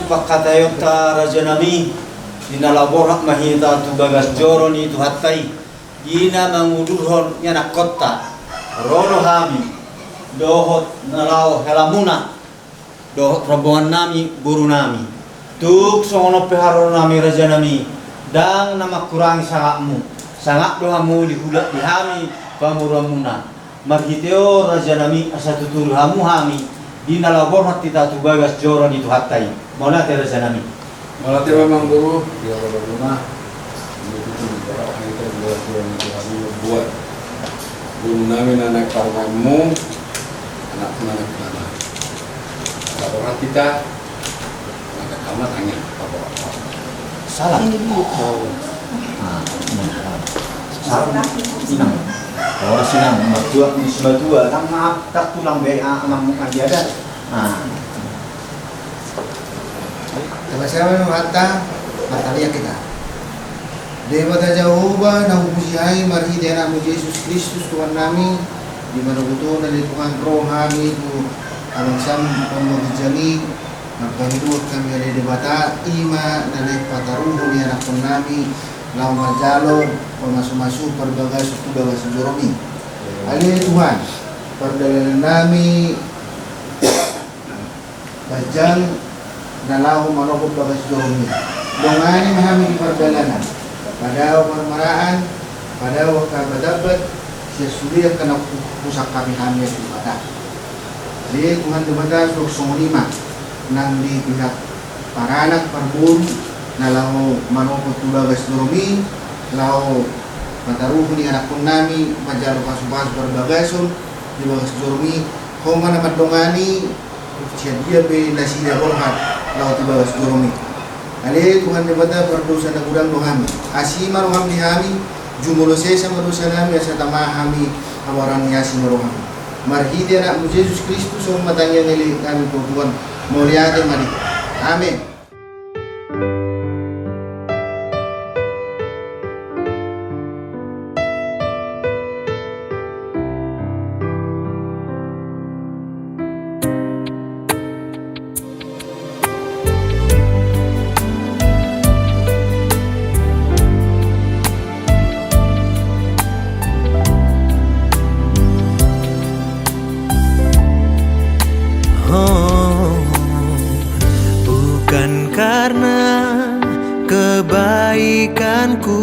pakatayota raja nami dinalaborak mahita tu bagas joro ni tu hatai ina mangudurhon nyana kota rono hami dohot nalao helamuna dohot rombongan nami guru nami tuk songono peharo nami raja nami dang nama kurangi sangat dohamu dihulat dihami pamuramuna marhiteo raja nami asa tuturu hamu hami dina labor hati tu bagas joron itu hatai mau nanti raja nami mau nanti memang guru dia berguna itu orang itu buat joron itu kami buat guru nami anak kamu anak mana kalau orang kita anak kamu tanya apa salah ini dulu salah sinang orang sinang berdua musibah dua kan maaf tak tulang BA amang dia ada Sama-sama mata lihat kita. Dewa Jehovah na humusihai marhi dena mu Yesus Kristus Tuhan nami di mana butuh dari Tuhan roh kami itu alang sam pemujani magbanidut kami ada debata ima na pataruho ni anak nami lau majalon pemasu-masu perbagai suku bawa sejoromi. Ali Tuhan perdagangan nami bajang nalahu manokot bagas joromi dongani mahami di perjalanan pada marmaraan pada wakabadabat sesudah kena pusak kami hamil di mata jadi Tuhan debata suruh songonima nang di pihak para anak perbun nalahu manokot bagas joromi lau mataruh ni anak pun nami majalu kasupas berbagasun di bagas joromi kau mana dongani dia be nasinya borhat laut bawas joromi ale Tuhan debata berdosa na gudang dohami asima roham dihami jumulo sesa berdosa nami asa tamahami awaran yasi roham marhidi anak Yesus Kristus so matanya ngeli kami Tuhan muliate mari amin. Kebaikanku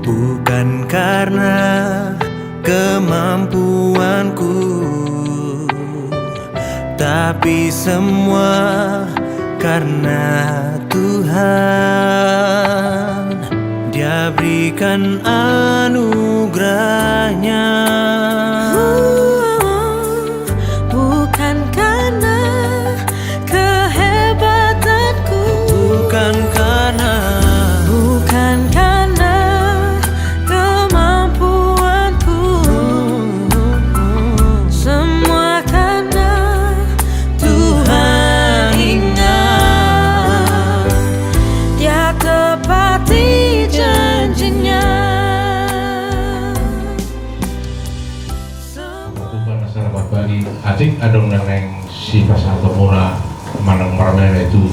bukan karena kemampuanku, tapi semua karena Tuhan. Dia berikan anugerahnya. Bukan karena kemampuanku, semua karena Tuhan ingat Dia tepati janjinya. Bukan masyarakat Bali, adik adong neng si pasal temura manang marmena itu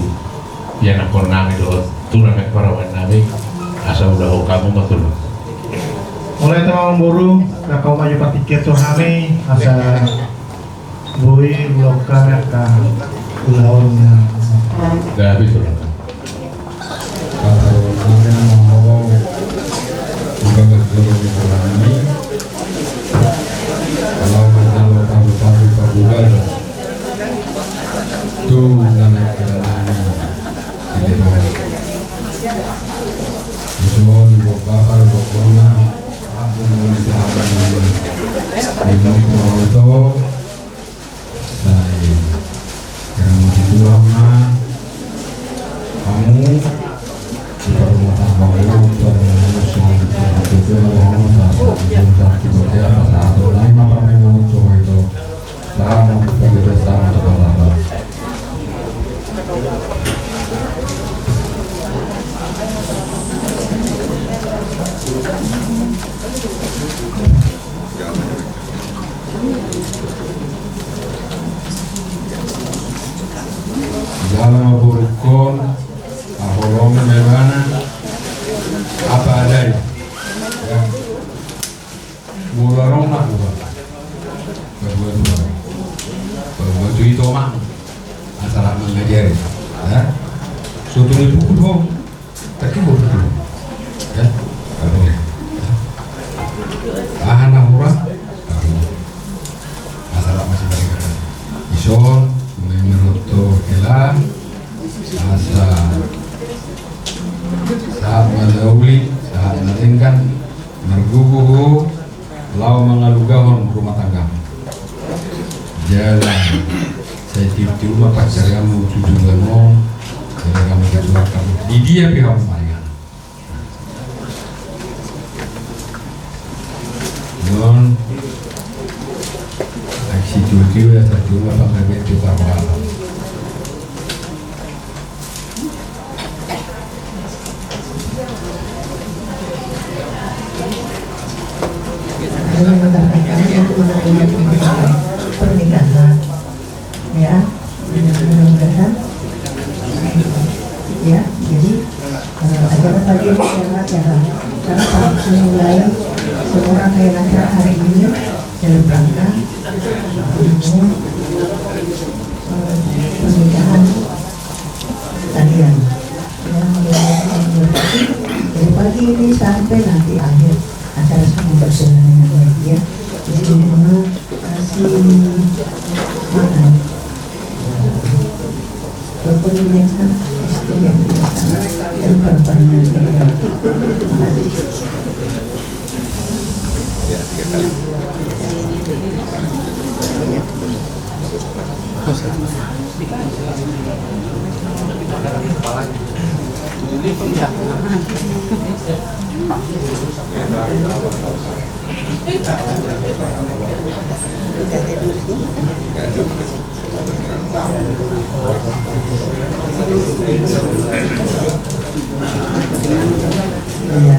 yang nak nami do tulang ekparawan nami asal udah kamu betul. Mulai teman buru nak kau maju patikir tu kami asa bui blokan ka ulaunya. Dah habis tu lah. kalau kalian mau bagas joro di ini kalau majalah tahu perbulan tu nama Isuon bakal bokona aku nulis akan nulis itu saya yang itu lama kamu di rumah tangga untuk mengusung itu orang satu bekerja satu lain apa memang coba itu sama bekerja sama sekolah. boleh. Anak murah, masalah masih banyak. Ison, mulai menutup elan, asa saat madauli, saat natingkan, merguguhu, lau mengalugahon rumah tangga. Jalan, saya tiup-tiup rumah pacar kamu, cucu kamu, saya kamu keluarkan. Di dia pihak Mariana. Non, aksi cucu ya saya cuma pakai baju kawalan. Pernikahan ya, mudah-mudahan ya, jadi acara pagi ini sangat jarang karena harus mulai semua rangkaian hari ini dalam rangka pernikahan kalian yang dari pagi ini sampai nanti akhir acara semua berjalan dengan baik ya. Jadi terima kasih makan berpenuh yang sangat istri yang biasa dan berpenuh yang terima kasih. Ya,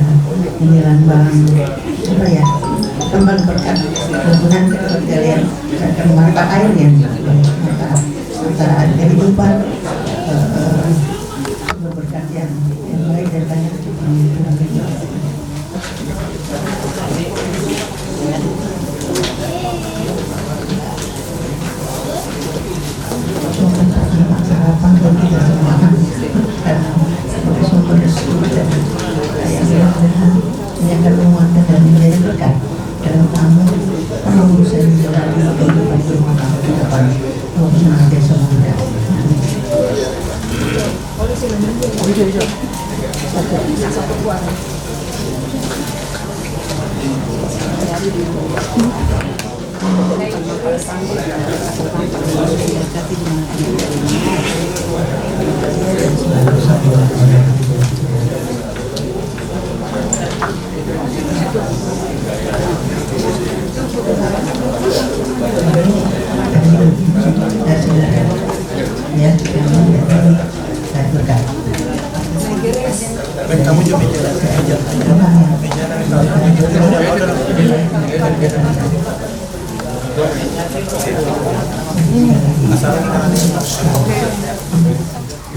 ini lambang apa ya? Kembang berkat hubungan kalian mata air yang antara kehidupan berberkat yang baik dan banyak harapan dan kita semua karena sumber rezeki dan yang mudah-mudahan menjaga penguatan dan menjadi berkat dalam kamu perlu saya menjalani kehidupan rumah tangga ke depan maupun ada semuanya. Kamu juga bicara.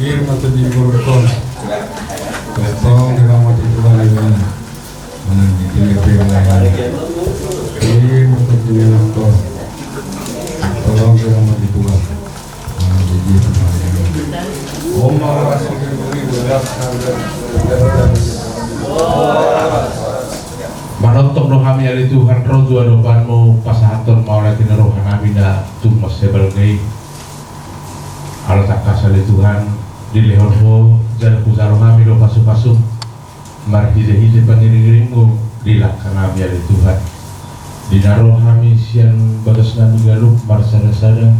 Irma tu di Borkon, Betong dirama di Tuhan ini, mana di Tilepi Malaya. Irma tu di Borkon, Betong dirama di Tuhan, mana di Tilepi Malaya. Om Maharasya Kiri berat Manontok no kami ali Tuhan roh dua dopanmu pasahaton maulai tina rohan amina tumas sebelgai ala takas ali Tuhan di lehorho jala kusaro kami do pasu-pasu mar hide-hide pangiring-iringmu dilakkan kami ali Tuhan di naroh kami siang bagas nami galuk mar sada-sada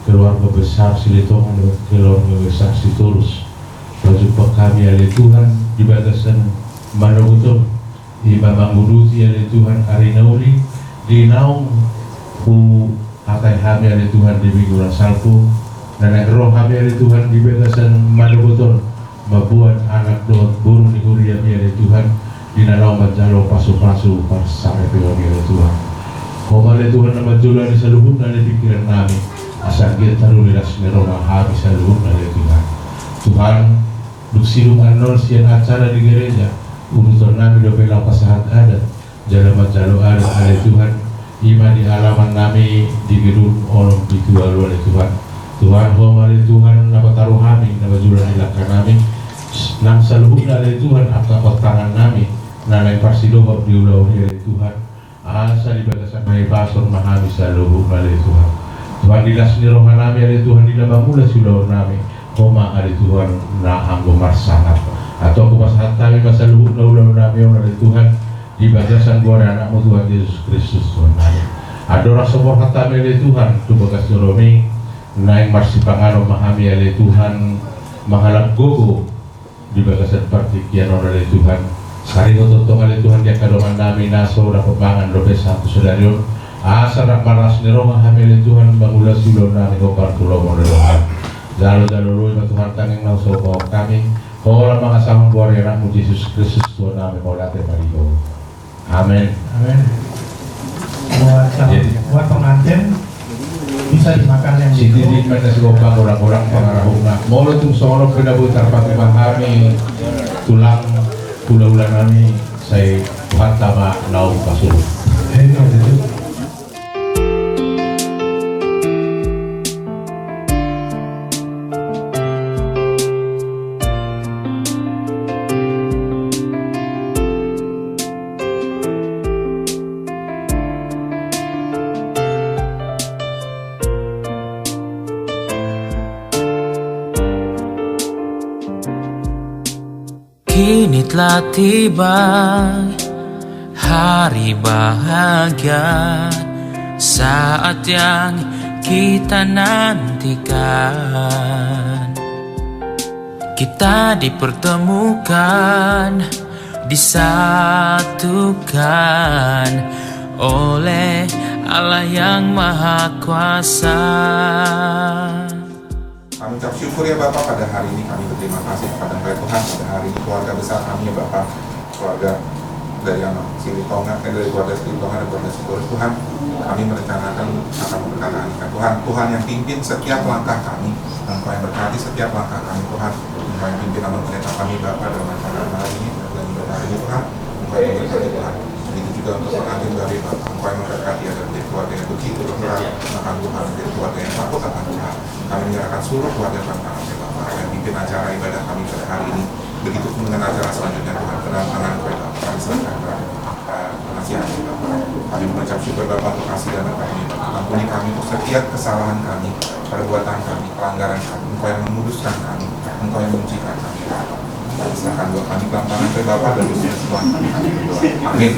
keluarga besar Silitong dan keluarga besar Sitorus berjumpa kami ali Tuhan di batasan Manogutom Imam Mangguduti ada Tuhan Arinauli di naung ku atai kami ada Tuhan di Biguran Salpu dan roh kami ada Tuhan di batasan Manogutom membuat anak dot burung di kuria ada Tuhan di naung menjalo pasu-pasu parsare kami ada Tuhan komale Tuhan nama jula di seluruh dari pikiran kami asal kita taruh di rasmiroma habis seluruh dari Tuhan Tuhan duksirum anol sian acara di gereja urusan nami do belau pasahat adat jalan jalo adat oleh Tuhan iman di halaman nami di gedung olong dijual oleh Tuhan Tuhan homali Tuhan napa taruh kami napa jual dilakukan nami nang saluhun oleh Tuhan apa tangan nami nanay parsido di ulau dari Tuhan asa di batasan may pasor mahami sa lubog na Tuhan. Tuhan dilas ni rohanami ali Tuhan dilabang mula si ulau nami koma ali Tuhan na ang bumarsanap atau aku pasahat kami masa lubog na ulau nami ali Tuhan di batasan gua anak mo Tuhan Yesus Kristus Tuhan nami adora sobor hatami ali Tuhan tu bagas doromi naing marsipangano mahami ali Tuhan mahalap gogo di batasan partikian ali Tuhan sari totong ali Tuhan dia kadoman nami naso dapat bangan dobe satu saudarion asa rak maras ni roh hamil Tuhan bangulas ulon nami ko partulo mo Tuhan jalo luy Tuhan tanging nauso ko kami kola mga samang buwari anak mo Jesus Kristus Tuhan nami ko late marigo amen Amin. Buat pengantin bisa dimakan yang Siti di mana si gopang orang-orang pengarahung na molo tung solo penabutar pagmahami tulang ulang nami saya buhat tama naung pasulong. Kini telah tiba hari bahagia, saat yang kita nantikan. Kita dipertemukan, disatukan oleh Allah yang Maha Kuasa. Kami ucap syukur ya Bapak, pada hari ini kami berterima kasih kepada Engkau Tuhan. Pada hari ini keluarga besar kami ya Bapak, keluarga dari anak Silitonga, dari keluarga Silitonga dan keluarga Sitorus Tuhan, kami merencanakan akan memberkati Tuhan. Tuhan yang pimpin setiap langkah kami, Engkau yang berkati setiap langkah kami Tuhan. Engkau yang pimpin amal pendeta kami Bapak dalam acara hari ini dan ibadah hari ini Tuhan. Engkau yang memberkati Tuhan. Begitu juga untuk pengantin dari Bapak, Engkau yang memberkati ada dari keluarga yang begitu bergerak akan Tuhan, dari keluarga yang takut akan Tuhan. Kami menyerahkan seluruh keluarga Bapak yang pimpin acara ibadah kami pada hari ini. Begitu pun dengan acara selanjutnya Tuhan, dalam tangan Bapak kami serahkan penasihat Bapak. Kami mengucap syukur Bapak untuk kasih dan berkat kami Bapak. Ampuni kami untuk setiap kesalahan kami, perbuatan kami, pelanggaran kami. Engkau yang menguduskan kami, Engkau yang menyucikan kami Bapak. Serahkan doa kami dalam tangan Bapak dan doa Tuhan kami berdoa. Amin.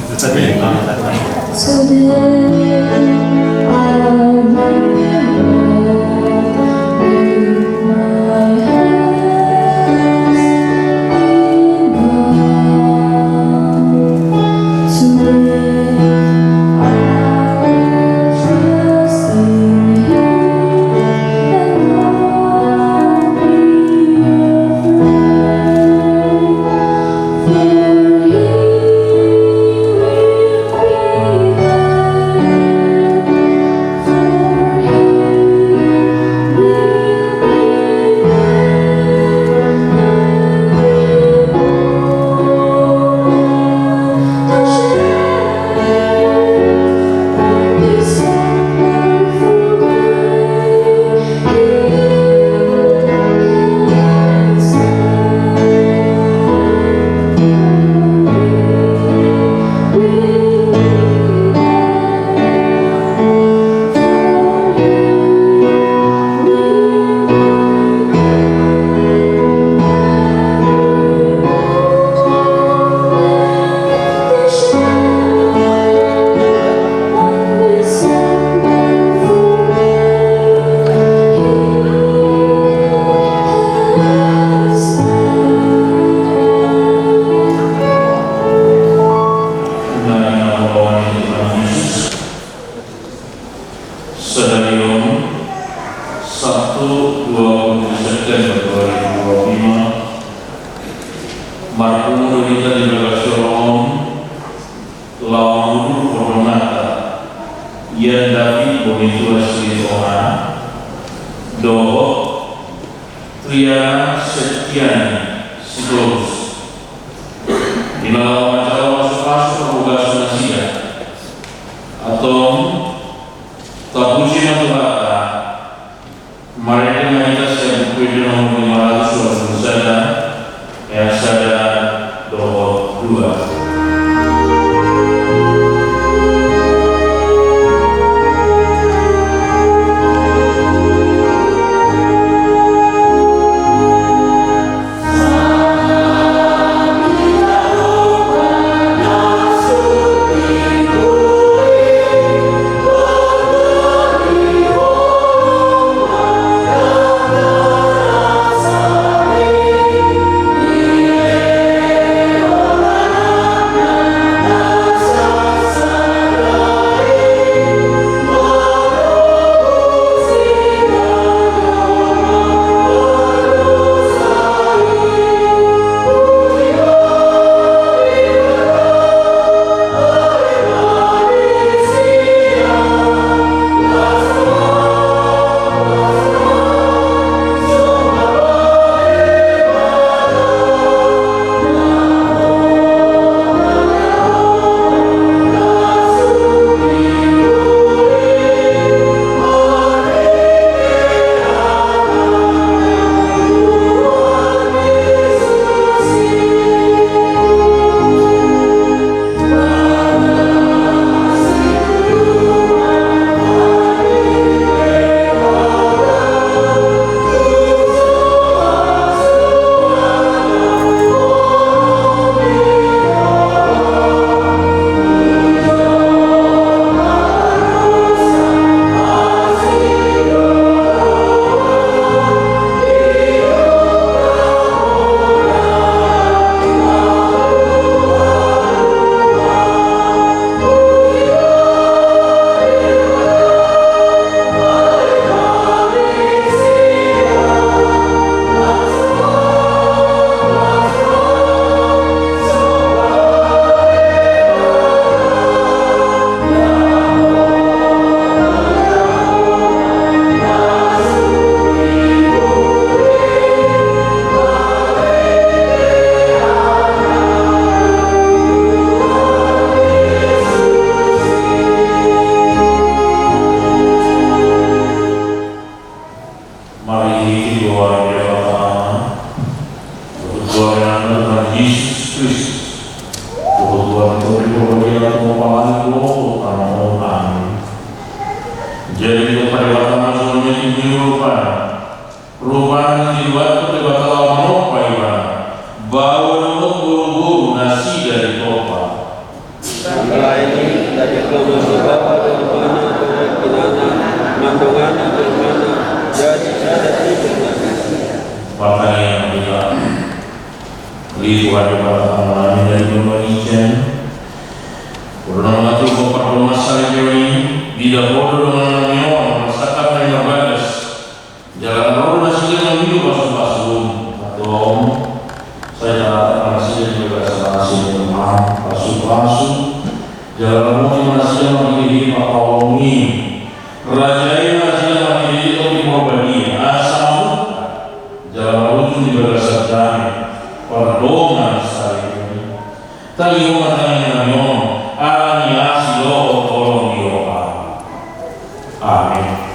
Yang sadar 22 ini dari kelompok bapa dan mana dan kinana mandongana dan mana jadi ada tidak. Bapa yang mulia, lihat kepada dari Indonesia. Purnama tu bapa masalah ini tidak bodoh dengan nyawa masyarakat yang berbagas. Jalan baru masih yang hidup masuk atau saya masih juga masih masuk jalan baru masih yang hidup Paulmi raja yang masih yang hidup di Murbani asal jalan baru juga sedang perdongan saya ini tadi umat yang nyawa ani asilo tolong dioba. Amin.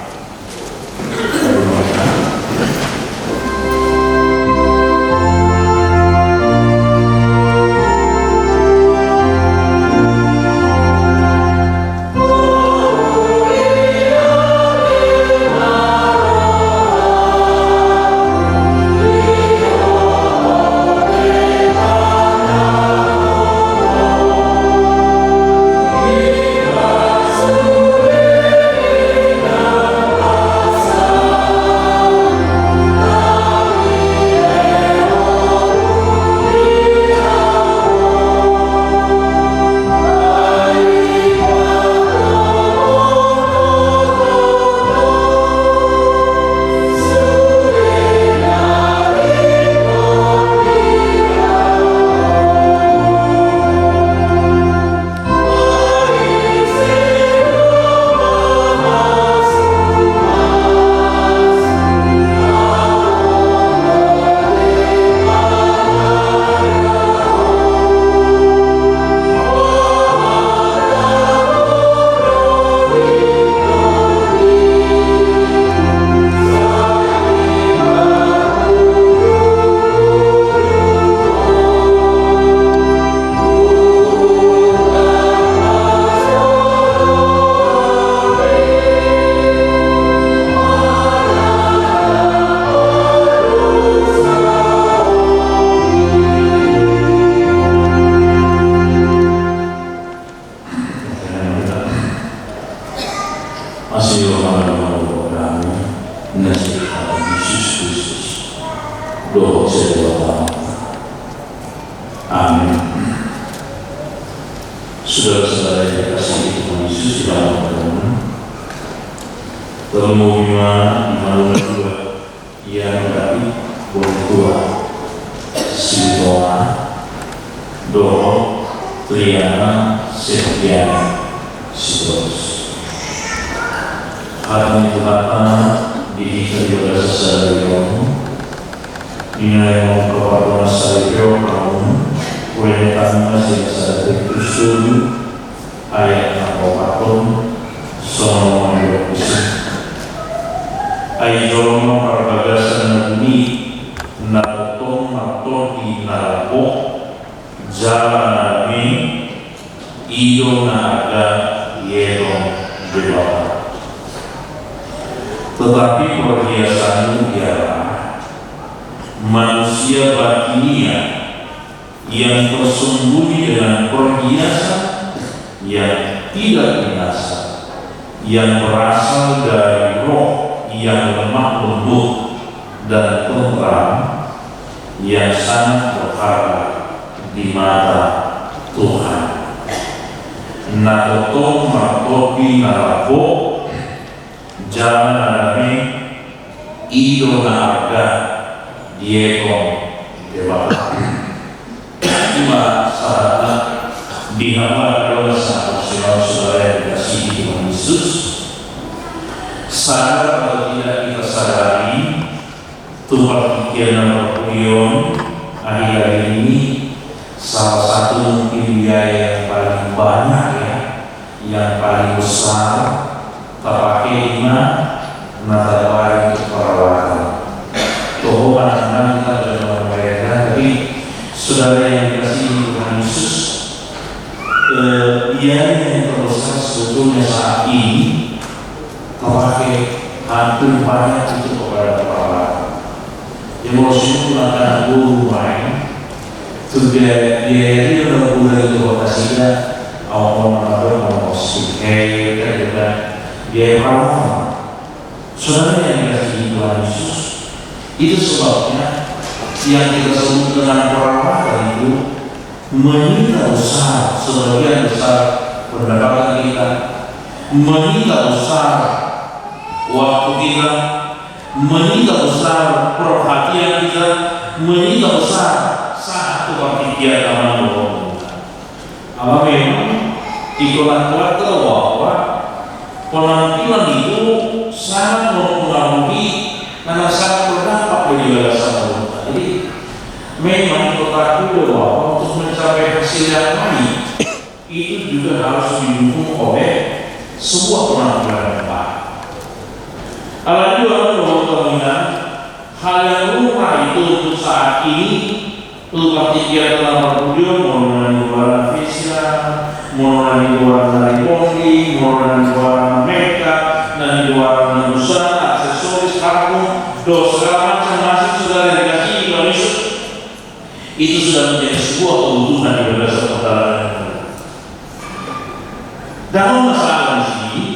Amin. Saudara-saudara yang dikasihi Tuhan Yesus di dalam agama, termumima iman dua yang dari Bungkua, Sildoa, Doho, Triana, Setiana, Sidos. Hati Tuhan dihitung juga sesuai Ina yang kepada saya kamu boleh tanya saya itu ayat apapun semua yang bisa ayat jorong perbagasan ini nato di narapo jalan ini iyo naga yero berbeda tetapi perhiasan ialah manusia batinia yang tersembunyi dengan perhiasan yang tidak binasa, yang berasal dari roh yang lemah lembut dan tentram, yang sangat berharga di mata Tuhan. Nato martopi narapo jangan ame ido naga Diego Dewata Cuma sahabat dihamba oleh saudara yang dikasihi Tuhan Yesus. Sadar atau tidak kita sadari Tuhan pikiran Napoleon akhir-akhir ini salah satu mungkin biaya yang paling banyak yang paling besar terpakai iman nata untuk perawatan. Tuhan anak-anak kita dalam mereka, tapi saudara yang dikasihi Tuhan Yesus, biaya yang terbesar sebetulnya saat ini terpakai hampir banyak itu kepada perawatan. Yang Rasul mengatakan guru main, dia adalah budaya itu kota sila, mau sikit juga dia mau saudara yang dikasihi Tuhan Yesus. Itu sebabnya yang kita sebut dengan perawatan itu menyita usaha sebagian besar pendapatan kita, menyita usaha waktu kita, menyita usaha perhatian kita, menyita usaha satu kegiatan manusia. Apa memang ikutan kuat bahwa penampilan itu sangat mempengaruhi karena sangat berdampak bagi bangsa kita. Jadi memang kita bahwa untuk mencapai hasil yang baik itu juga harus didukung oleh sebuah penampilan yang baik. Kalau juga menurut hal yang lumrah itu untuk saat ini untuk kegiatan dalam video mengenai jualan facial, mengenai jualan dari body, mengenai jualan makeup, dan jualan busana, aksesoris, parfum, segala macam masih sudah dikasih Indonesia. Itu sudah menjadi sebuah kebutuhan di bangsa perdagangan. Dan masalah di sini,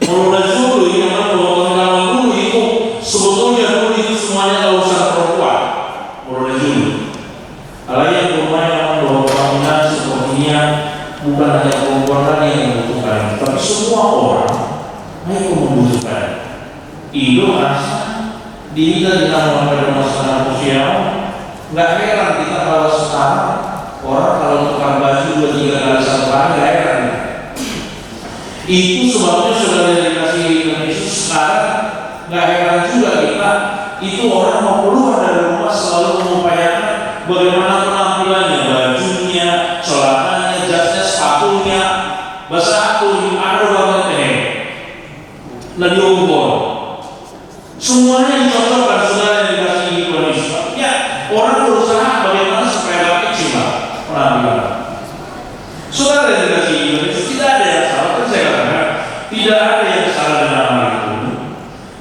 menurut dulu yang dulu itu sebetulnya dulu itu semuanya urusan perempuan. Menurut dulu. Hal yang bermain bahwa bangunan sepertinya bukan hanya perempuan tadi yang membutuhkan, tapi semua orang mereka membutuhkan. Itu asal diminta ditambah pada masalah sosial. Nggak heran kita kalau sekarang orang kalau tukar baju 2-3 kali satu hari nggak heran. Itu sebabnya sudah dikasih Indonesia sekarang nggak heran juga kita itu orang mau keluar dari rumah selalu mengupayakan bagaimana penampilannya, bajunya, celananya, jasnya, sepatunya, bahasa aku ada banget lagi ukur. Semuanya dicocokkan sudah yang dikasih Indonesia. Ya, orang berusaha bagaimana supaya kecil penampilan. Saudara yang dikasih Indonesia tidak ada yang salah. Kan saya katakan tidak ada yang salah dengan hal itu.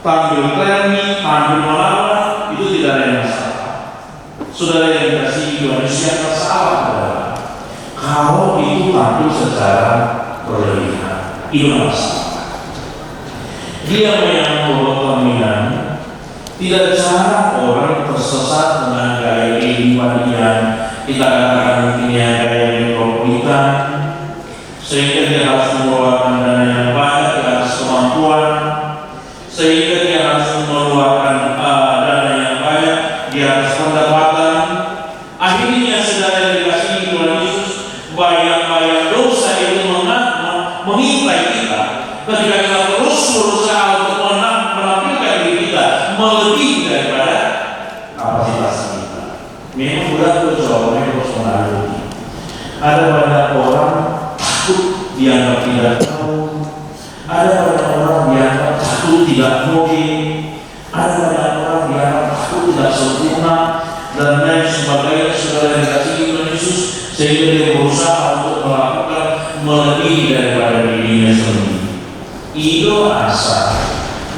Tampil trendy, tampil melawan itu tidak ada yang salah. Saudara yang dikasih Indonesia yang salah adalah kalau itu tampil secara berlebihan, itu masalah. Dia yang berpemikiran tidak jarang orang tersesat dengan gaya kehidupan yang kita katakan punya gaya metropolitan, sehingga dia harus mengeluarkan dana yang banyak di atas kemampuan, sehingga dia harus mengeluarkan dana yang banyak di atas pendapatan. Akhirnya saudara dikasih Tuhan Yesus bayang-bayang dosa itu mengintai kita ketika kita terus berusaha untuk menampilkan diri kita melebihi daripada kapasitas kita. Memang berat berjuang, memang berjuang. Ada banyak orang takut dianggap tidak tahu, ada banyak orang dianggap takut tidak mungkin, ada banyak orang dianggap takut tidak sempurna, dan lain sebagainya. Saudara dikasih Tuhan Yesus sehingga dia berusaha untuk melakukan melebihi daripada dirinya sendiri. Itu asal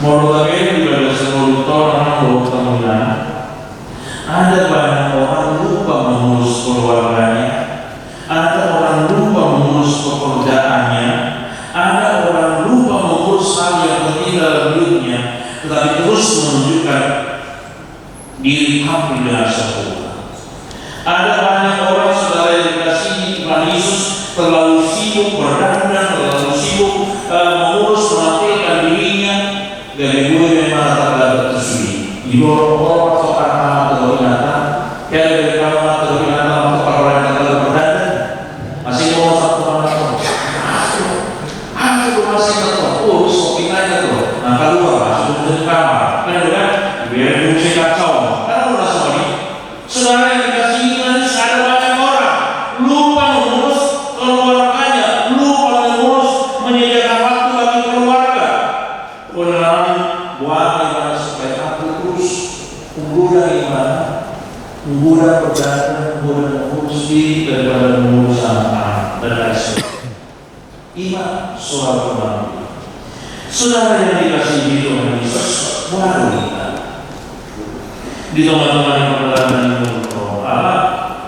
menurut kami di pada seluruh orang kemudian ada banyak orang lupa mengurus keluarganya, ada orang lupa mengurus pekerjaannya, ada orang lupa mengurus hal yang penting dalam hidupnya, tetapi terus menunjukkan diri tampil dengan sempurna. Ada banyak orang saudara yang dikasihi Tuhan Yesus terlalu sibuk berdandan, terlalu sibuk mengurus menampilkan dirinya, dari gue memang terdapat tersendiri. Di bawah atau karena atau binatang, kayak dari kamu atau binatang atau orang yang terlalu berdandan, masih mau satu orang aku masih tetap, shopping aja tuh. Nah keluar masuk ke kamar, kan biar musik kacau. Karena udah semua ini, saudara yang dikasih Tuhan ada banyak orang lupa mengurus keluarganya, lupa mengurus menyediakan waktu bagi keluarga. Kemudian buat gimana supaya tampil terus, menggoda gimana, menggoda perjalanan, menggoda mengurus diri daripada mengurus anak-anak dan lain sebagainya. Iman soal kemampuan. Saudara yang dikasih Tuhan Yesus, baru kita di teman-teman yang perjalanan itu,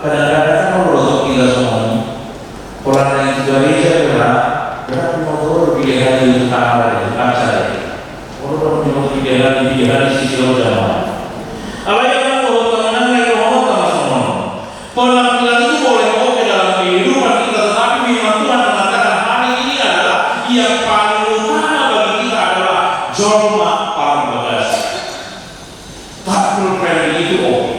kadang-kadang kalau rotok kita semua orang yang juga gereja hari sisi jamaah. Apa yang mau teman-teman yang mau teman-teman? Penampilan itu boleh oke dalam kehidupan kita, tetapi firman Tuhan mengatakan hari ini adalah yang paling utama bagi kita adalah jorma parbagas. Tampil keren itu oke,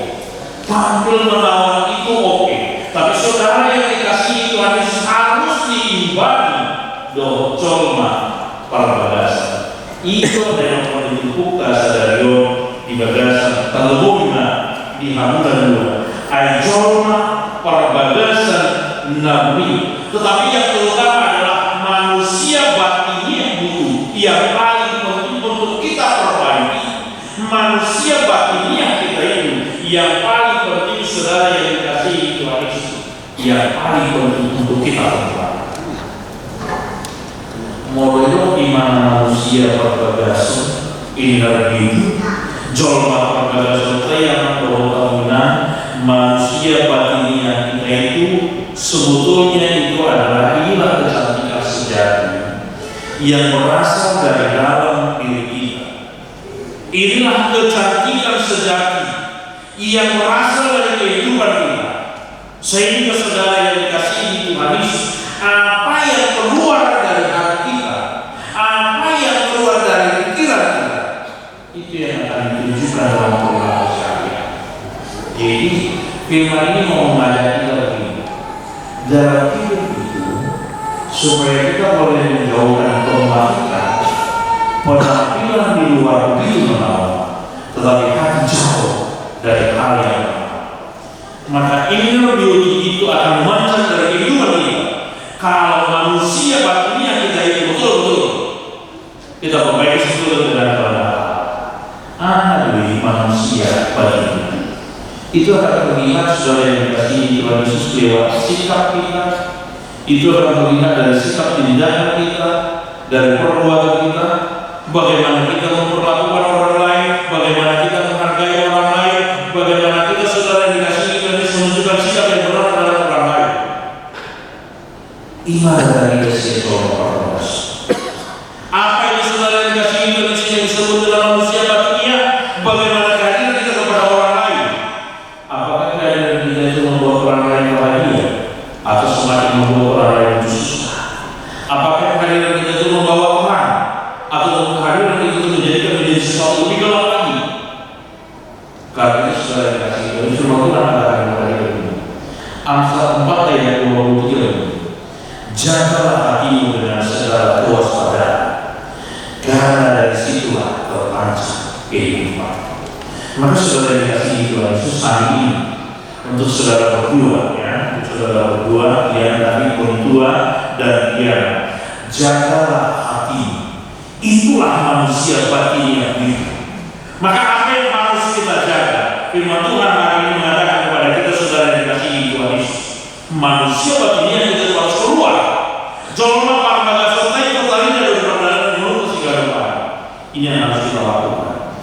tampil menawan itu oke, tapi saudara yang dikasihi Tuhan Yesus harus diimbangi doh jorma parbagas. Itu ada yang perlu dibuka sadario di bagasan terlebihnya di hamulan dua. Ajorma perbagasan nabi, tetapi yang terutama adalah manusia batinnya dulu yang paling penting untuk kita perbaiki. Manusia batinnya kita ini yang paling penting, saudara yang dikasihi Tuhan Yesus, yang paling penting untuk kita perbaiki. Model iman manusia perbagasan ini lagi jorma perbagasan yang berhubungan manusia batinnya kita itu sebetulnya itu adalah inilah kecantikan sejati yang berasal dari dalam diri kita. Inilah kecantikan sejati yang berasal dari kehidupan kita. Sehingga saudara yang dikasihi Tuhan Yesus, apa yang keluar dari hati kita, apa yang keluar dari pikiran kita, itu yang akan ditunjukkan dalam perbuatan syariat. Jadi firman ini mau mengajak kita begini, dalam hidup itu supaya kita boleh menjauhkan pembahasan penampilan di luar begitu menawan, tetapi hati jauh dari hal yang maka inner beauty itu akan memancar dari kehidupan kita. Kalau manusia batinnya kita itu betul-betul kita perbaiki sesuatu dengan dari manusia batinnya itu akan terlihat saudara yang dikasihi Tuhan Yesus lewat sikap kita, itu akan terlihat dari sikap tindakan kita, dari perbuatan kita, bagaimana kita memperlakukan orang lain, bagaimana kita menghargai orang lain, bagaimana kita saudara yang dikasihi Tuhan Yesus menunjukkan sikap yang benar terhadap orang lain. Iman dari keseluruhan apa yang saudara yang dikasihi Tuhan Yesus yang disebut dalam manusia batinnya, bagaimana kehadiran kita kepada orang lain. Apakah kehadiran kita itu membuat orang lain bahagia atau semakin membuat orang lain susah? Apakah kehadiran kita itu membawa terang atau kehadiran kita itu menjadi sesuatu lebih gelap lagi? Karena itu saudara yang dikasihi Tuhan Yesus mengatakan kepada kita, Amsal 4 ayat 23, jagalah hatimu dengan segala kewaspadaan, karena dari situlah terpancar kehidupan. Maka saudara yang dikasihi Tuhan Yesus hari ini untuk saudara berdua, ya, untuk saudara berdua, yang dari tua dan dia, jagalah hati. Itulah manusia batin yang hidup. Maka apa yang harus kita jaga? Firman Tuhan hari ini mengatakan kepada kita saudara yang dikasihi Tuhan Yesus, manusia batinnya kita harus keluar. Jorma parbagasana itu tadinya dari perjalanan menuju kehidupan. Ini yang harus kita lakukan.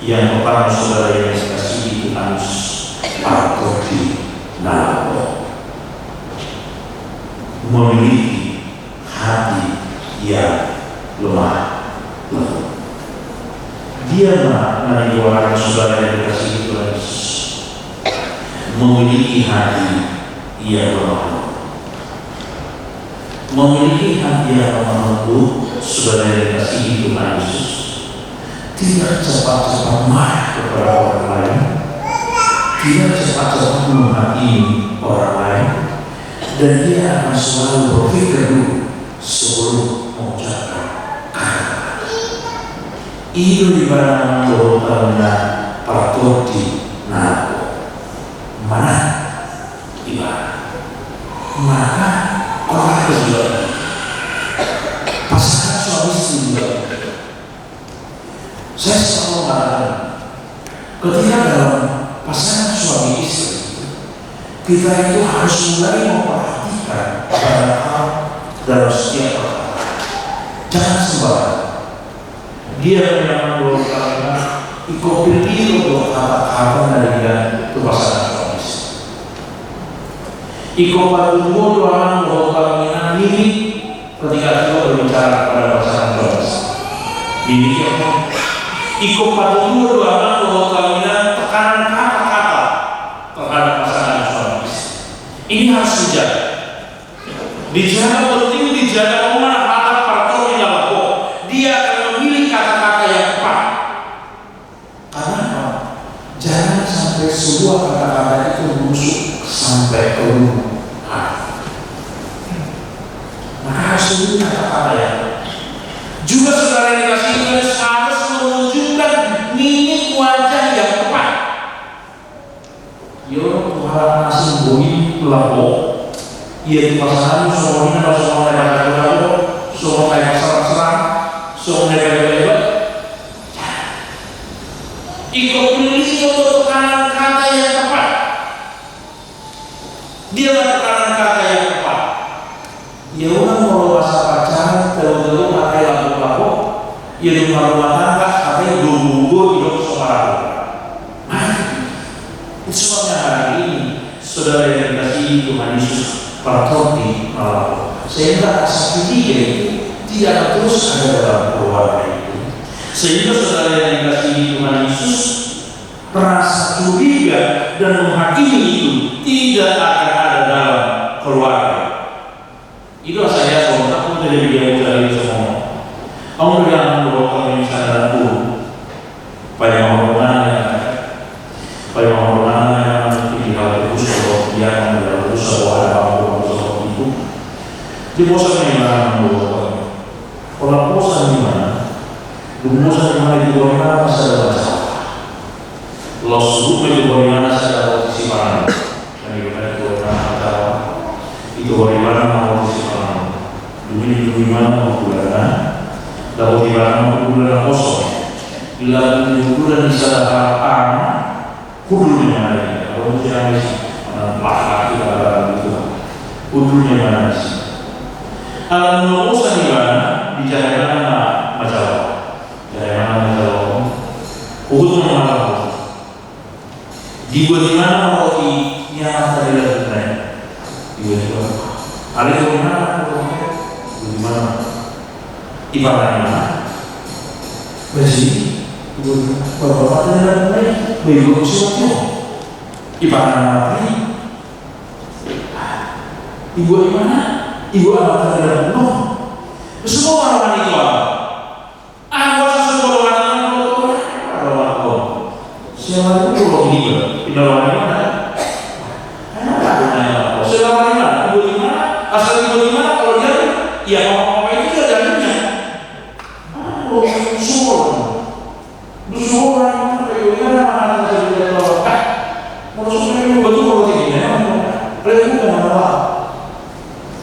Yang pertama saudara yang dikasihi Tuhan Yesus, Al-Qur'an memiliki hati yang lemah lembut. Dia menjadi saudara yang dikasihi Tuhan Yesus, memiliki hati yang lemah lembut. Memiliki hati yang lemah lembut, saudara yang dikasihi Tuhan Yesus, tidak cepat-cepat marah kepada orang lain, tidak cepat-cepat menghakimi orang lain, dan dia akan selalu berpikir dulu sebelum mengucapkan kata. Itu di mana terutama partorti nabo mana ibarat. Maka orang juga pasangan suami istri juga. Saya selalu mengatakan, ketika dalam pasangan suami istri, kita itu harus mulai memperhatikan banyak hal dalam setiap perkara. Jangan sembarang. Dia yang menggunakan ikopil itu untuk kata-kata dari dia ke pasangan suami istri. Ikopil itu orang menggunakan ini ketika kita berbicara pada pasangan suami istri. Ini Ikut patuh dua bahwa kawinan tekanan kata-kata terhadap pasangan suami istri. Ini harus dijaga. Dijaga penting, dijaga mana hal partor di dalam kok. Dia akan memilih kata-kata yang tepat. Karena apa? Jangan sampai sebuah kata-kata itu busuk sampai ke rumah. Maka harus memilih kata-kata yang juga saudara yang dikasih Tuhan harus menunjukkan mimik wajah yang tepat. Yo Tuhan asing bumi pelabok. Ia di pasangan semuanya semua mereka pelabok, semua mereka serang-serang, semua mereka bebas. Ikut pilih untuk tekanan kata yang tepat. Dia tekanan kata yang tepat. Ya orang mau masa pacaran terlalu pakai lagu-lagu, ya di rumah tangga sampai dulu hidup seorang. Itu sebabnya hari ini saudara yang dikasihi Tuhan Yesus partorti sehingga rasa diri tidak akan terus ada dalam keluarga itu. Sehingga saudara yang dikasihi Tuhan Yesus rasa curiga dan menghakimi itu tidak akan ada dalam keluarga. Itu saya seorang pun dari dia dari semua. Kamu bilang bahwa kamu misalnya aku, pada orang-orang yang tidak bagus kalau dia tidak bagus kalau ada apa-apa itu, dia bosan di mana bahwa kalau bosan di mana, bosan di mana itu bagaimana masih ada masalah. Kalau suruh itu bagaimana saya ada posisi mana, dan itu bagaimana itu bagaimana posisi di mana bulan, lalu di mana bulan kosong, bila bulan di sana kudulnya mana? Kalau tidak laki itu kudulnya mana sih? Kalau kosong di mana? Bicara mana masalah? Bicara mana masalah? Kudulnya mana? Dibuat di mana roti yang ada di dalam? Dibuat di mana? Ada di mana? Di mana? Ibaratnya mana? Bersih. Bapak tidak ada bego sesuatu. Ibaratnya apa? Ibu di mana? Ibu anak tidak penuh. Semua orang itu apa? Aku sesuatu orang itu. Siapa itu kalau ini pindah di mana? Siapa di mana? Ibu di mana? Asal ibu di mana? Kalau dia ya mama itu sudah jadinya. Dusur orang itu bagaimana saja kalau maksudnya itu betul begini mereka bukan apa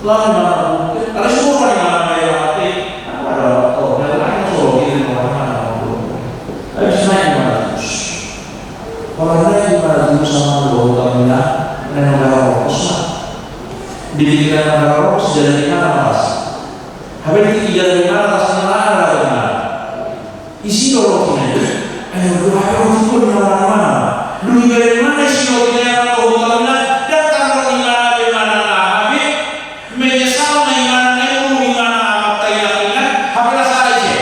lain mana ada semua orang yang ada yang mati ada dan lain soal ini orang mana ada semuanya mana orang lain mana itu sama dua utamanya dan negara Osman didikan negara Osman jadi mana mas habis itu jadi mana rasanya ada isi rotinya ayo itu di mana-mana dulu dari mana isi rotinya Allah Ta'ala datang roti mana di mana habis menyesal mana itu di mana amat keyakinan habis rasa aja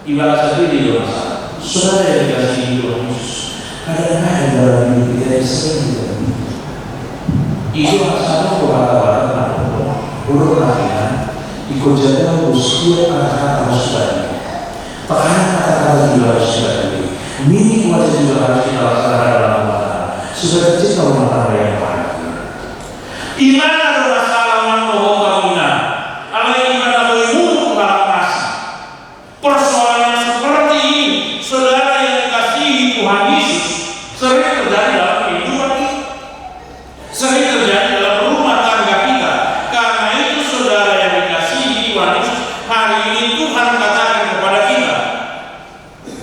ibarat seperti di dosa saudara yang dikasihi Tuhan Yesus kadang-kadang dalam hidup kita yang sering itu asalnya kepada orang ikut jaga usia kata-kata maksudnya tekanan kata-kata juga harus dilakukan. Mimik wajah juga harus kita laksanakan dalam rumah tangga. Sudah tercipta rumah tangga yang bahagia. Iman adalah salaman bahwa kawinan. Allah iman adalah ilmu dalam kasih. Persoalan yang seperti ini, saudara yang dikasihi Tuhan Yesus, sering terjadi dalam kehidupan kita. Sering terjadi dalam rumah tangga kita. Karena itu saudara yang dikasihi Tuhan Yesus, hari ini Tuhan katakan kepada kita,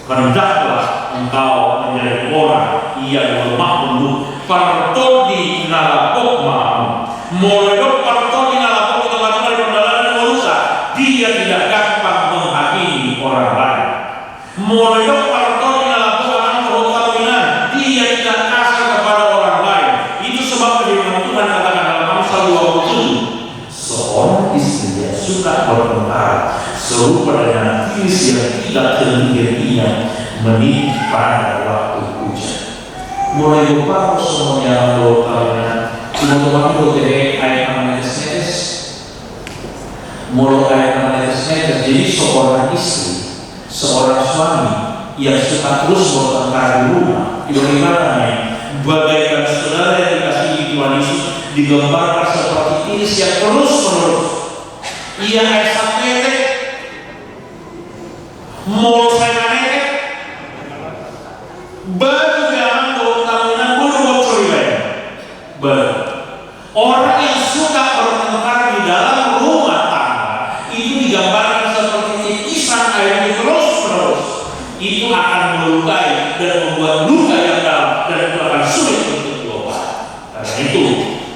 hendaklah engkau menjadi orang yang lemah lembut, partodi nalapok maam, moledok partodi nalapok teman-teman di perjalanan manusia, dia tidak gampang menghakimi orang lain. Moledok partodi nalapok maam perkawinan, dia tidak kasar kepada orang lain. Itu sebab firman Tuhan katakan dalam Amsal 27, seorang istri yang suka bertengkar serupa dengan tiris yang tidak henti-hentinya meniti pada waktu hujan. Mulai lupa semuanya lokalnya, cuma air netes, mulai air netes. Jadi seorang istri, seorang suami yang suka terus bertengkar di rumah, bagaimana nih? Bagaikan saudara yang dikasihi Tuhan Yesus digambarkan seperti tiris yang terus menerus. Ia esat netek, mau saya netek, baju yang tahunan bulu bocor orang yang suka bertengkar di dalam rumah tangga itu digambarkan seperti titisan air yang terus menerus. Itu akan melukai dan membuat luka yang dalam, dan itu akan sulit untuk diobati. Karena itu,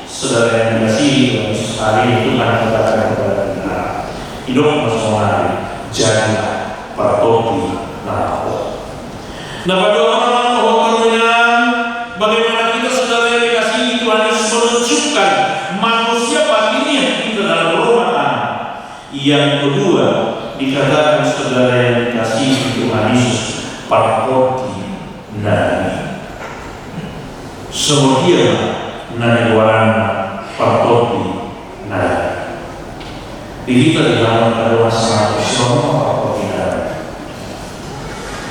saudara yang dikasihi Tuhan Yesus, hari itu akan katakan kepada kita, hidup bersama hari, jadilah pertopi neraka. Nah, pada orang-orang kemudian bagaimana kita saudara yang dikasihi Tuhan Yesus menunjukkan manusia batinnya kita dalam rumah tangga. Yang kedua, dikatakan saudara yang dikasihi Tuhan Yesus pertopi nani. Semuanya nani warna pertopi nani. Kita di dalam kedua sama semua pertopi nani.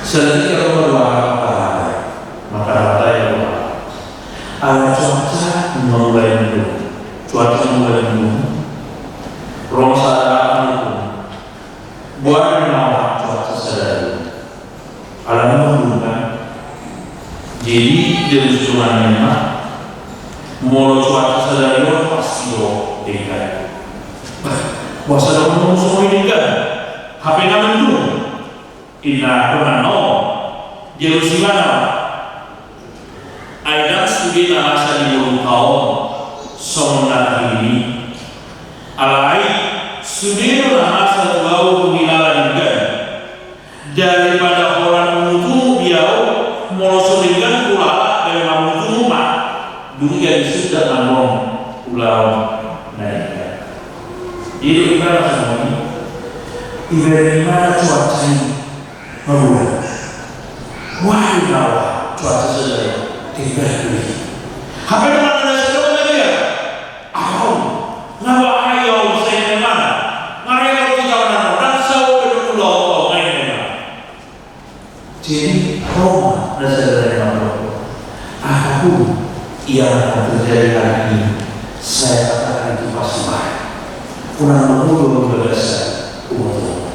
Selanjutnya kita berdoa kepada maka saya berdoa. Ada cuaca mulai mendung, cuaca mulai mendung. Ruang sadar itu buat menawar cuaca sadar. Alam mendung kan. Jadi dia cuma memang mau cuaca sadar itu pasti do dekat. Bahasa dalam semua ini kan. HP nggak mendung. Ina pernah Jerusalem Aidan studi masa di mulut kaum somna ini alai studi masa tahu penghilangan dan daripada orang menuju dia mau seringan pula dari menuju rumah dunia sudah ngomong pulau naik. Jadi gimana semuanya? Gimana cuaca ini? Wah, cuaca sedang tidak baik. Apa yang mana sedang dia? Ngawa ayo saya mana? Mereka tidak mana dan saya berdoa mereka. Jadi Roma dan saudara aku yang akan terjadi hari ini saya katakan itu pasti baik. Kurang mengulang berdasar umur.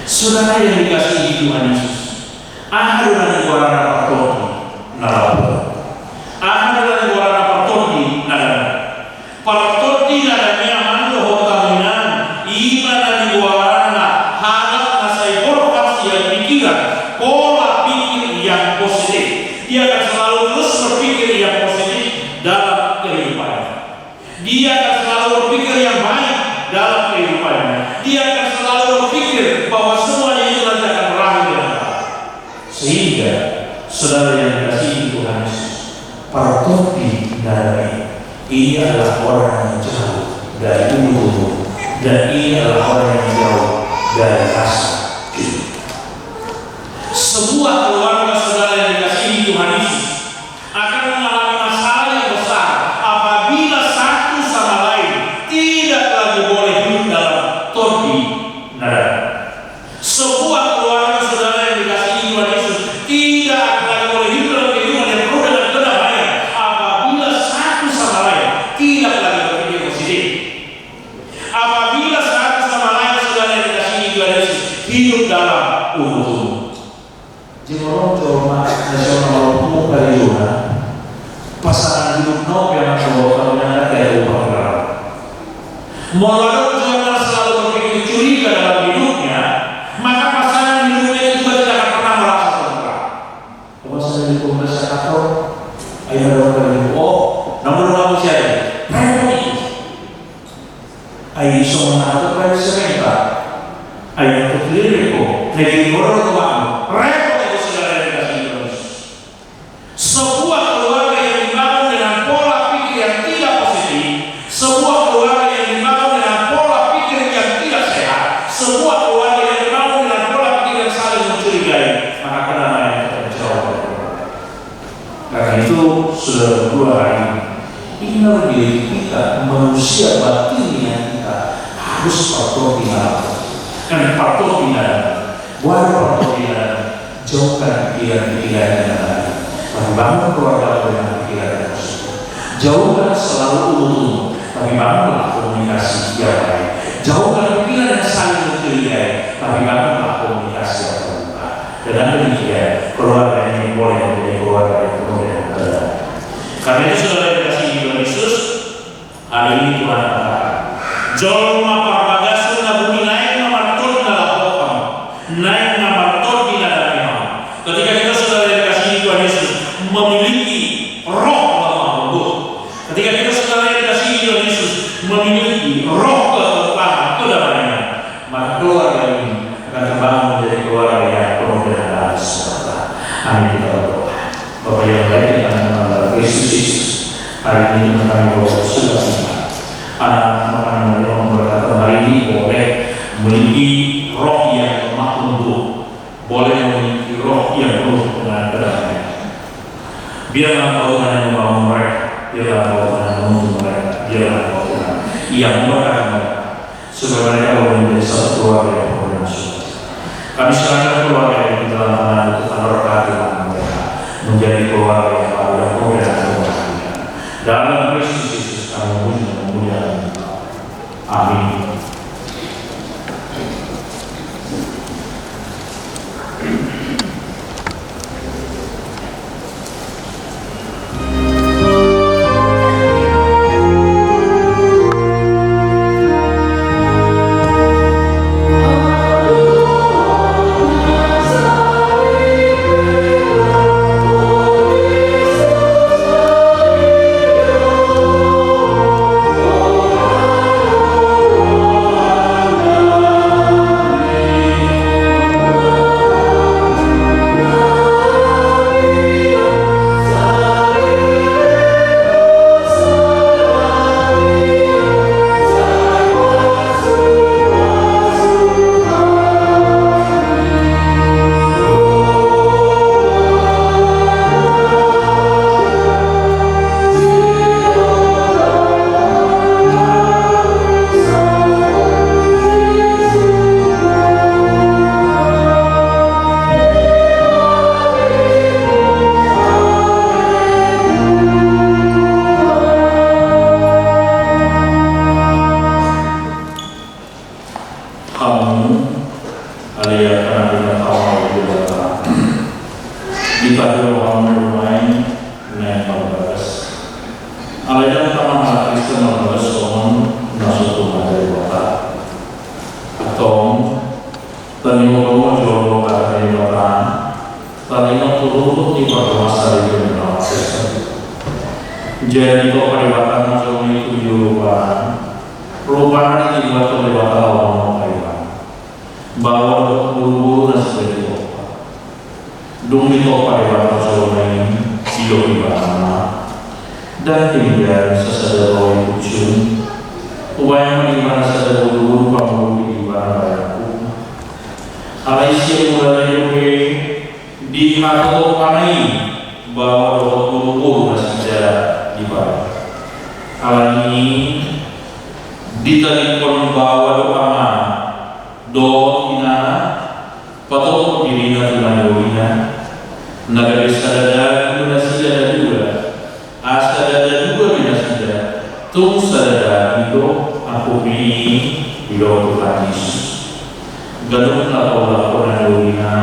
Saudara yang dikasihi Tuhan Yesus, ada dengan warna pertopi narabu, ada dengan warna pertopi narabu. Pertopi nadanya mandoh kaminan, iman dan warna hadap nasai borkas yang pikiran, pola pikir yang positif. Dia akan selalu terus berpikir yang positif dalam kehidupannya. Dia akan selalu berpikir yang baik dalam kehidupannya. Dia akan selalu berpikir bahwa semuanya itu nanti akan berakhir dengan baik. Sehingga saudara yang dikasihi Tuhan Yesus, pertopi dari ini adalah orang yang jauh dari umur dan ini adalah orang yang jauh dari rasa hidup. Sebuah keluarga saudara yang dikasihi Tuhan Yesus akan mengalami masalah yang besar apabila satu sama lain tidak lagi boleh hidup dalam topi nada. Sebuah keluarga saudara yang dikasihi Tuhan Yesus tidak akan lagi boleh hidup dalam kehidupan yang penuh dengan kedamaian apabila satu sama lain tidak lagi berpikir positif. Apabila satu sama lain saudara yang dikasihi Tuhan Yesus hidup dalam umur. Jika cuma nasional umum kali juga pasangan hidup no yang kalau yang ada ubah. Mulai jangan selalu berpikir curiga dalam hidupnya, maka pasangan hidupnya juga tidak akan pernah merasa tentram. Kalau saya di komunitas kantor, ayo berdoa. Oh, namun siapa? Repot. Ayo semua atau ayo serenta. Ayo terlirik kok. Negeri orang itu repot. Sebuah keluarga yang dibangun dengan pola pikir yang tidak positif, sebuah keluarga yang dibangun dengan pola manusia batinnya kita harus patuh di dalam. Kan patuh di dalam. Buat patuh di dalam. Jauhkan pikiran-pikiran yang lain. Bangun keluarga dengan pikiran tersebut. Jauhkan selalu utuh. Tapi bangunlah komunikasi yang baik. Jauhkan pikiran yang saling mencurigai. Tapi bangunlah komunikasi yang terbuka. Dengan demikian keluarga ini boleh menjadi keluarga yang penuh dengan kebenaran. Karena itu saudara dikasih Tuhan Yesus, hari ini Tuhan katakan, Jolma parbagasun na bumi naik namartod na lapokam, naik namartod di dalamnya. Ketika kita saudara dikasih Tuhan Yesus memiliki roh lemah lembut, ketika kita saudara dikasih Tuhan Yesus memiliki roh keteguhan, kedamaian, maka keluarga ini akan terbangun menjadi keluarga yang penuh dengan damai sejahtera. Amin. Kita berdoa. Bapak yang baik di dalam Kristus Yesus, hari ini kami berdoa suka cita. Anak-anak yang memberkati hari ini boleh memiliki roh yang lemah lembut, boleh memiliki roh yang penuh dengan kedamaian. Biarlah Tuhan yang membangun mereka, biarlah Tuhan yang menuntun mereka, biarlah Tuhan yang memberkati mereka, supaya mereka boleh menjadi satu keluarga yang penuh dengan sukacita. Kami serahkan keluarga yang di dalam tangan Tuhan berkati mereka menjadi keluarga yang baru dan penuh dengan kebahagiaan. Dalam Kristus Yesus kami memuji dan memuliakan. Amin. Jadi kok peribatan macam itu diubah, perubahan ini dibuat peribatan awal peribatan. Bawa buru-buru dan seperti itu. Dumi kok peribatan macam ini hidup di mana? Dan hingga sesadar roh ujung, upaya bagaimana sesadar buru-buru pamulu di mana bayarku. Alaisia mulai di hati panai bahwa roh buru-buru masih di bawah. Hal ini ditelepon bawa doa mana do inana patut dirina tulandoina naga sadada guna sadada dua asadada dua bina sadada tung sadada itu aku pilih bilo Tuhan Yesus gadung laporan tulandoina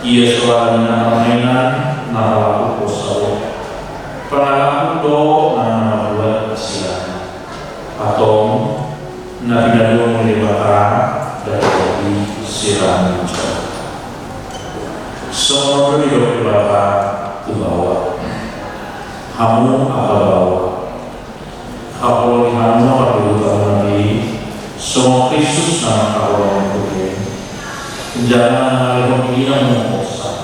ia soalnya mainan naraku kosau pernah do nama buat kasihan atau nabi dulu melibatan dari silang ucap semua hidup Bapa itu bawa kamu apa bawa kalau kamu apa dulu lagi semua Kristus nama kalau mungkin jangan lalu kita mengosak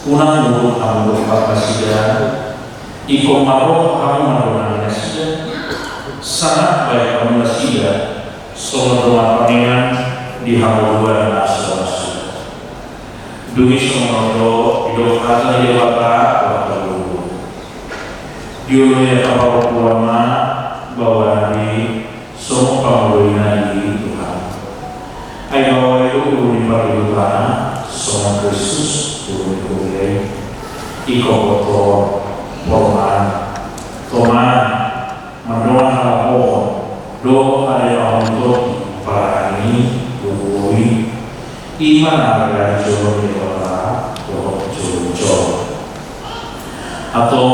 unang dulu kamu berapa kasihan Iko maro kamu melakukan nasihat sangat baik kamu nasihat soal rumah paningan di hamba dua nasional. Demi semua hidup kata dia bapak waktu dulu. Diulah apa ulama bahwa nabi semua panggoina di Tuhan. Ayo di Tuhan, semua Kristus turun di iko kotor Tuhan, Tuhan mendoa Allah, doa yang untuk para ini tubuhi iman agar jodoh di orang jodoh atau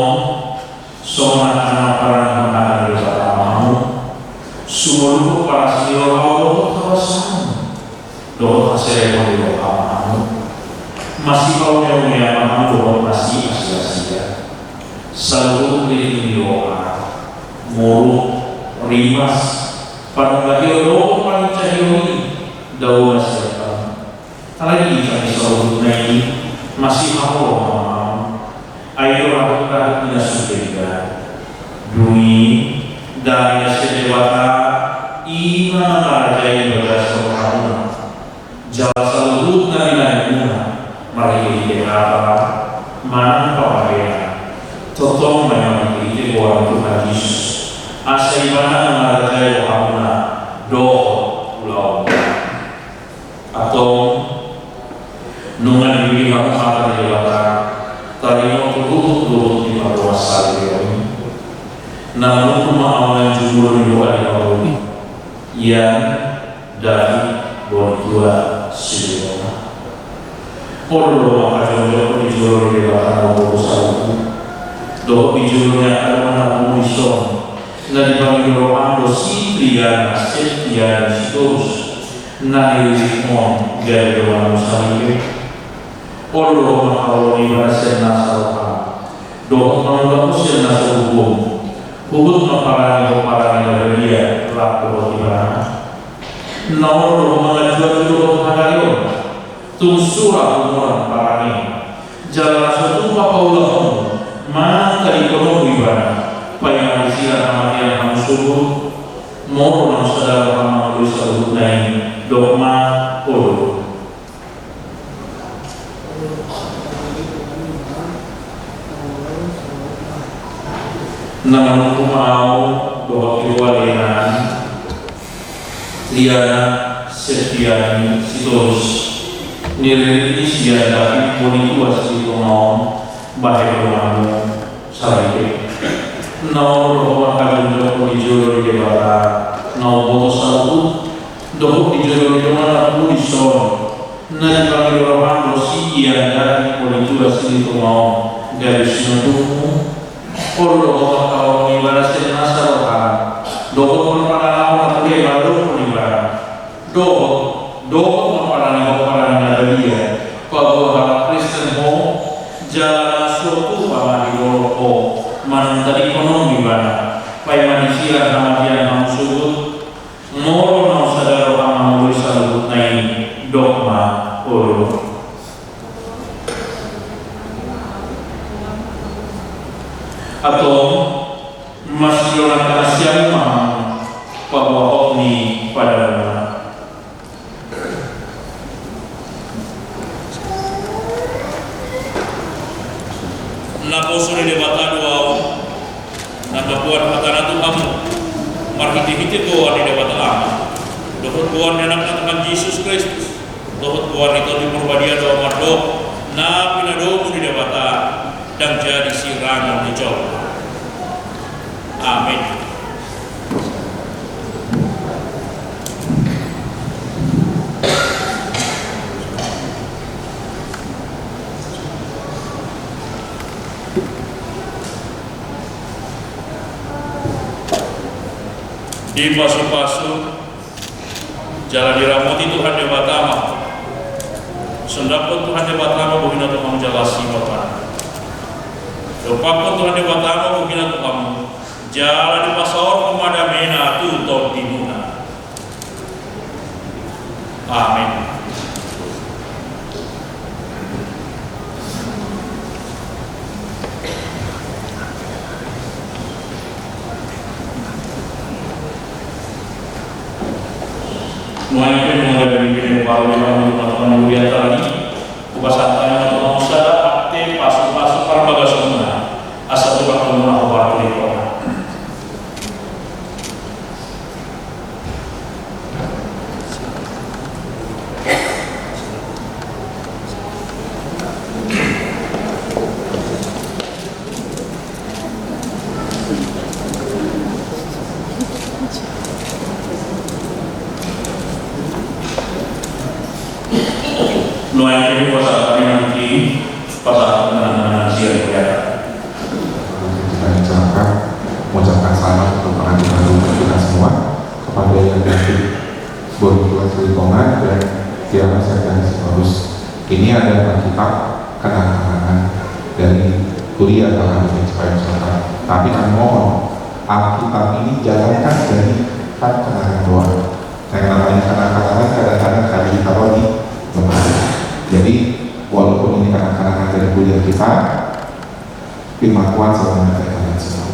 semua anak para anak dari mau seluruh para senior Allah terus doa saya mau doa masih kalau yang doa masih sia-sia selalu beri doa mulu rimas pada bagi doa paling cahaya doa siapa lagi kami selalu naik masih Allah ayo lakukan tidak berbeda dui dari sedewata iman raja yang berdasarkan jalan selalu nari-nari mari kita mana pakaian totong memang itu orang Tuhan Yesus asal mana raja yang hamna doa pulau atau nungan diri kamu akan dewata tadi mau turut di madrasah ini namun rumah awal jumur di luar yang dari berdua siapa orang maka jauh di jumur di belakang madrasah doa di jumurnya ada mana muison dan dibagi rohan dosi pria setia terus naik mon dari doa muslim Olo makawali barasen nasarah doa menolak usia nasar hukum maparani dia laku bagaimana nomor mengajukan dulu hadayon tumsurah umuran parani jalan satu pakaulah mana tadi kono ibana payah disiran amat yang kamu subuh moro nang sadar kamu bisa naik dogma olo namun mau doa kewalian liana setiani situs nilai ini siapa pun itu asli mau bahaya kamu sahaja nau doa kalian doa dijulur di barat nau botos satu doa dijulur di mana pun dison nanti bagi orang dosi yang dari pun itu asli mau dari sinatumu Kalau kau ibaratin nasarah, doa para orang tu yang baru ibarat, doa para dia. Kalau orang Kristen mo jalan suatu para dioroko, manantari ekonomi mana, pai manusia nama dia nama sebut, moro nama sadar orang mau disebut naik dogma olo. Atau masih orang kasihan mah bahwa ini pada napa sudah debata doa napa buat makanan tu kamu marhiti doa di debata lama doa buat anak Tuhan Yesus Kristus doa buat itu di perbadian doa mardo na pinado di debata dan jadi sirangan dicoba. Amin. Di pasu-pasu jalan diramoti Tuhan di Batama. Sendapun Tuhan di Batama bukan untuk menjalasi Bapak. Dopakon Tuhan di Batama mungkin aku kamu jalan di pasar pemadamena tutup di guna. Amin. Mulai dari bikin baru yang teman-teman di antara ini, upasatanya untuk mengusaha aktif pasuk-pasuk para bagas semua. Asal tukang rumah warga di kota. semua ini kuasa kami nanti pada penanganan siang ya. Kita mengucapkan selamat untuk pengantin baru kita semua kepada yang David Borneo Selitongan dan Tiara Sekretaris Harus. Ini adalah kitab kenang-kenangan dari kuliah Tahan Supaya Masyarakat. Tapi kami mohon Alkitab ini jalankan dari kenangan doang. Yang namanya kenang-kenangan kadang-kadang hari kita lagi lemari. Jadi walaupun ini kenang-kenangan dari kuliah kita, firman Tuhan selalu menyertai kalian semua.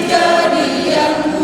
Jadi-jadian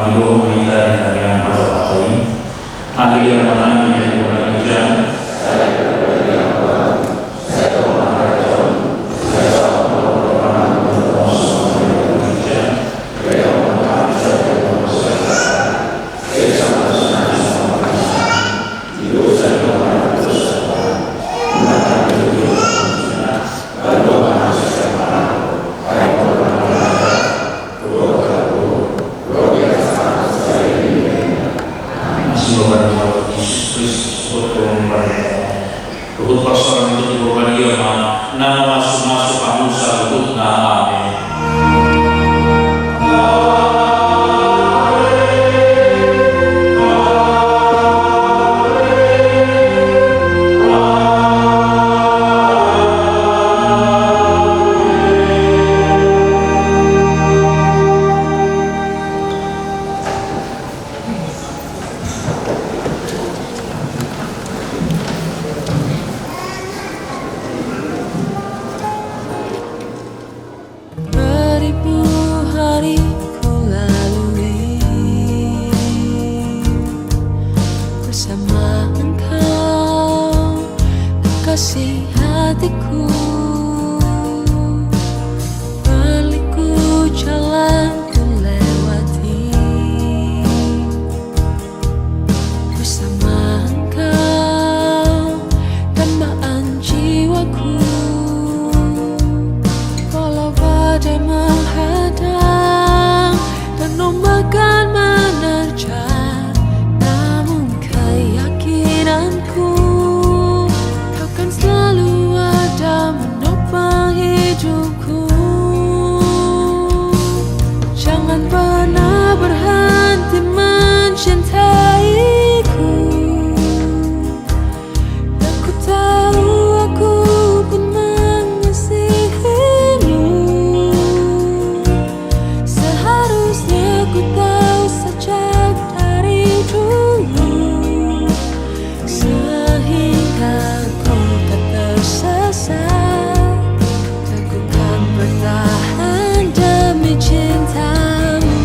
Milo kita yang berbahagia. Hari yang mana menjadi bulan hujan. Untuk persoalan itu berbahagia nama masuk kamu untuk nama Beribu hari ku lalui bersama engkau, kekasih hatiku. Berliku jalan ku lewati bersama engkau, dambaan jiwaku. Walau badai menghadang dan ombak menerjang, namun keyakinanku kau kan selalu ada menopang hidupku. Jangan pernah berhenti mencintaiku, dan ku tahu aku pun mengasihimu. Seharusnya ku tahu sejak dari dulu, sehingga ku tak tersesat, teguhkan bertahan demi cintamu.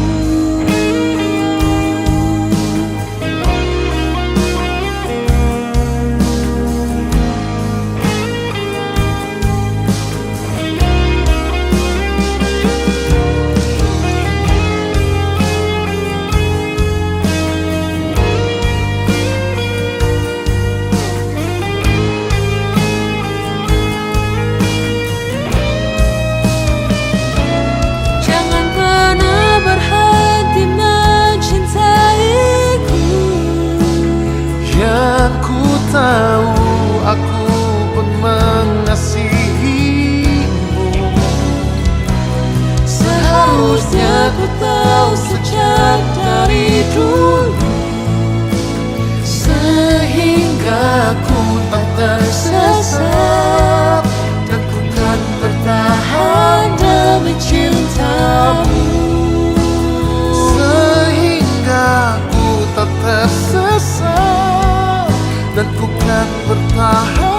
Jangan pernah berhenti mencintaiku, Yang ku tahu aku pun mengasihimu. seharusnya ku tahu sejak dari dulu, Sehingga ku tak tersesat, dan ku kan bertahan demi cintamu. Sehingga ku tak tersesat, dan ku kan bertahan